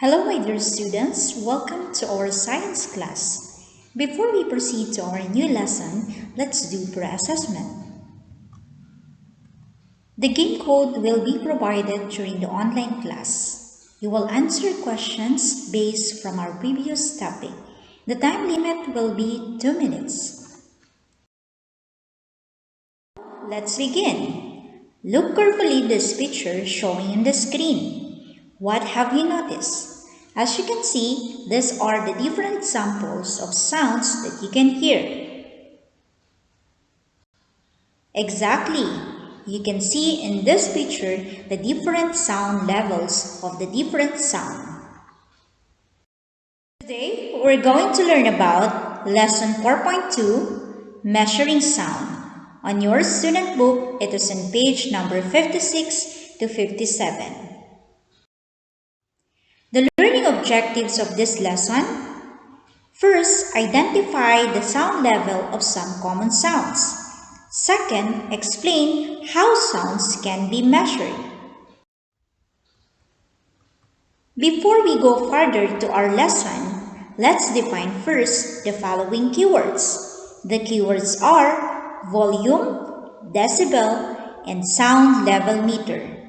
Hello, my dear students. Welcome to our science class. Before we proceed to our new lesson, let's do pre-assessment. The game code will be provided during the online class. You will answer questions based from our previous topic. The time limit will be 2 minutes. Let's begin. Look carefully at this picture showing on the screen. What have you noticed? As you can see, these are the different examples of sounds that you can hear. Exactly. You can see in this picture the different sound levels of the different sound. Today, we're going to learn about Lesson 4.2, Measuring Sound. On your student book, it is on page number 56 to 57. The learning objectives of this lesson: first, identify the sound level of some common sounds. Second, explain how sounds can be measured. Before we go further to our lesson, let's define first the following keywords. The keywords are volume, decibel, and sound level meter.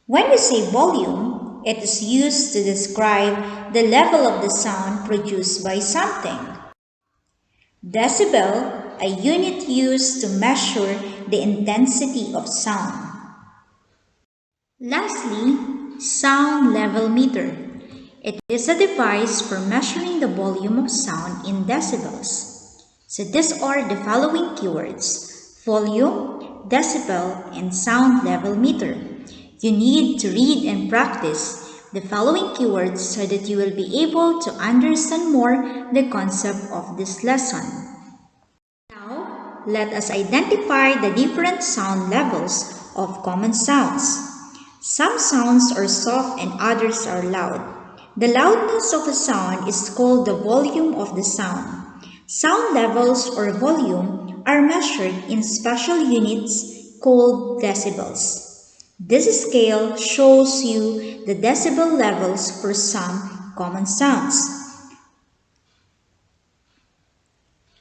When we say volume, it is used to describe the level of the sound produced by something. Decibel, a unit used to measure the intensity of sound. Lastly, sound level meter. It is a device for measuring the volume of sound in decibels. So these are the following keywords: volume, decibel, and sound level meter. You need to read and practice the following keywords so that you will be able to understand more the concept of this lesson. Now, let us identify the different sound levels of common sounds. Some sounds are soft and others are loud. The loudness of a sound is called the volume of the sound. Sound levels or volume are measured in special units called decibels. This scale shows you the decibel levels for some common sounds.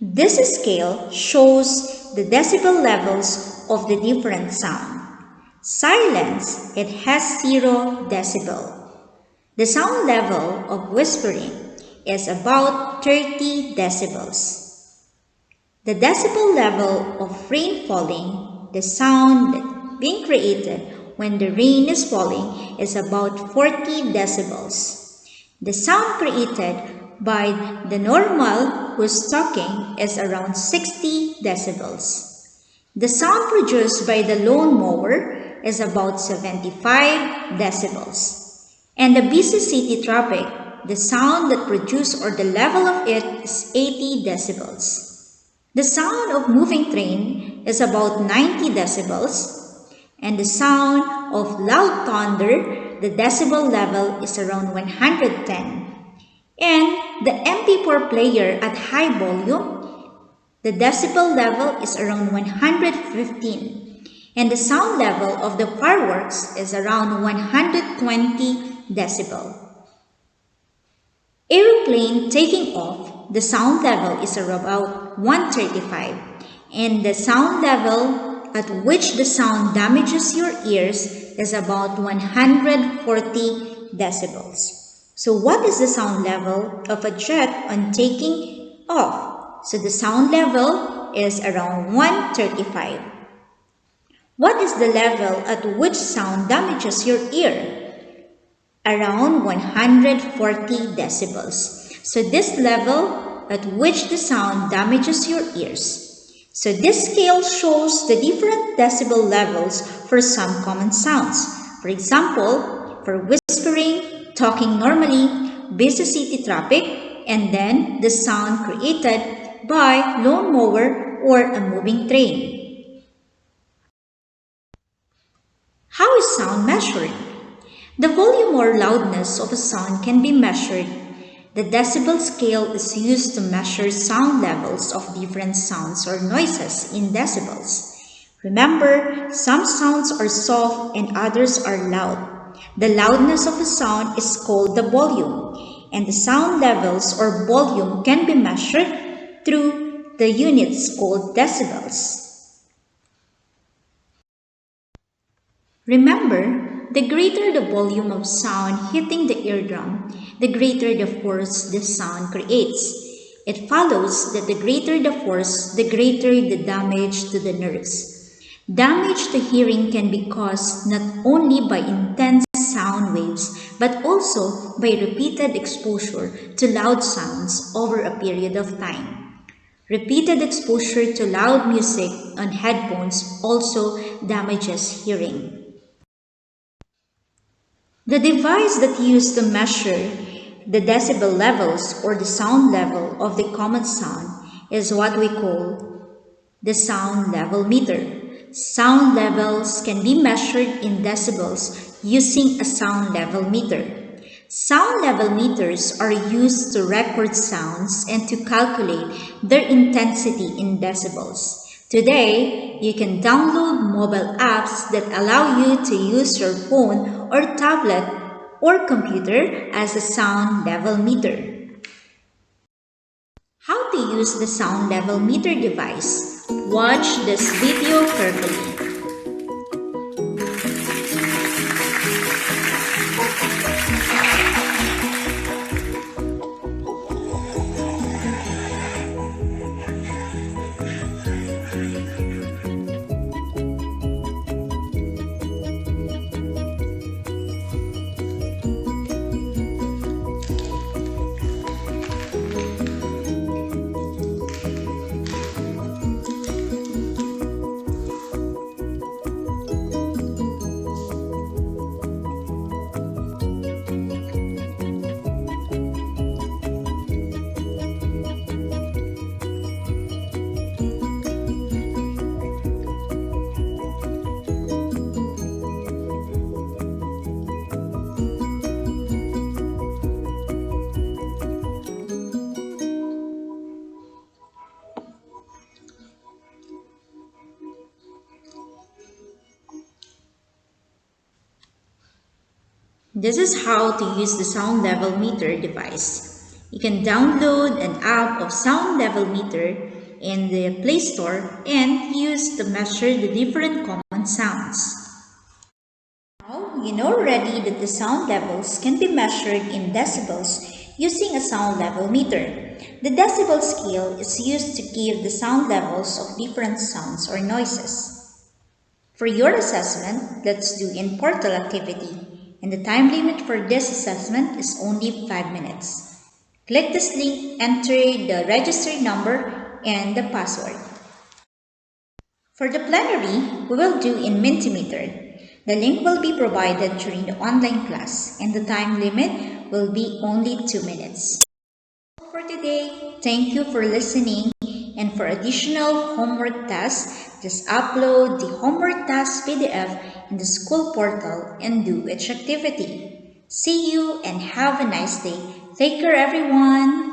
This scale shows the decibel levels of the different sound. Silence, it has 0 decibel. The sound level of whispering is about 30 decibels. The decibel level of rain falling, the sound being created when the rain is falling, is about 40 decibels. The sound created by the normal who's talking is around 60 decibels. The sound produced by the lawnmower is about 75 decibels. And the busy city traffic, the sound that produced or the level of it is 80 decibels. The sound of moving train is about 90 decibels. And the sound of loud thunder, the decibel level is around 110. And the MP4 player at high volume, the decibel level is around 115. And the sound level of the fireworks is around 120 decibel. Aeroplane taking off, the sound level is about 135. And the sound level at which the sound damages your ears is about 140 decibels. So what is the sound level of a jet on taking off? So the sound level is around 135. What is the level at which sound damages your ear? Around 140 decibels. So this level at which the sound damages your ears. So this scale shows the different decibel levels for some common sounds. For example, for whispering, talking normally, busy city traffic, and then the sound created by lawnmower or a moving train. How is sound measured? The volume or loudness of a sound can be measured. The decibel scale is used to measure sound levels of different sounds or noises in decibels. Remember, some sounds are soft and others are loud. The loudness of a sound is called the volume, and the sound levels or volume can be measured through the units called decibels. Remember, the greater the volume of sound hitting the eardrum, the greater the force the sound creates. It follows that the greater the force, the greater the damage to the nerves. Damage to hearing can be caused not only by intense sound waves but also by repeated exposure to loud sounds over a period of time. Repeated exposure to loud music on headphones also damages hearing. The device that used to measure the decibel levels or the sound level of the common sound is what we call the sound level meter. Sound levels can be measured in decibels using a sound level meter. Sound level meters are used to record sounds and to calculate their intensity in decibels. Today, you can download mobile apps that allow you to use your phone or tablet or computer as a sound level meter. How to use the sound level meter device? Watch this video carefully. This is how to use the sound level meter device. You can download an app of sound level meter in the Play Store and use to measure the different common sounds. Now, you know already that the sound levels can be measured in decibels using a sound level meter. The decibel scale is used to give the sound levels of different sounds or noises. For your assessment, let's do in portal activity. And the time limit for this assessment is only 5 minutes. Click this link, enter the registered number and the password. For the plenary, we will do in Mentimeter. The link will be provided during the online class and the time limit will be only 2 minutes. For today, thank you for listening, and for additional homework tasks, just upload the homework task PDF in the school portal and do each activity. See you and have a nice day. Take care, everyone.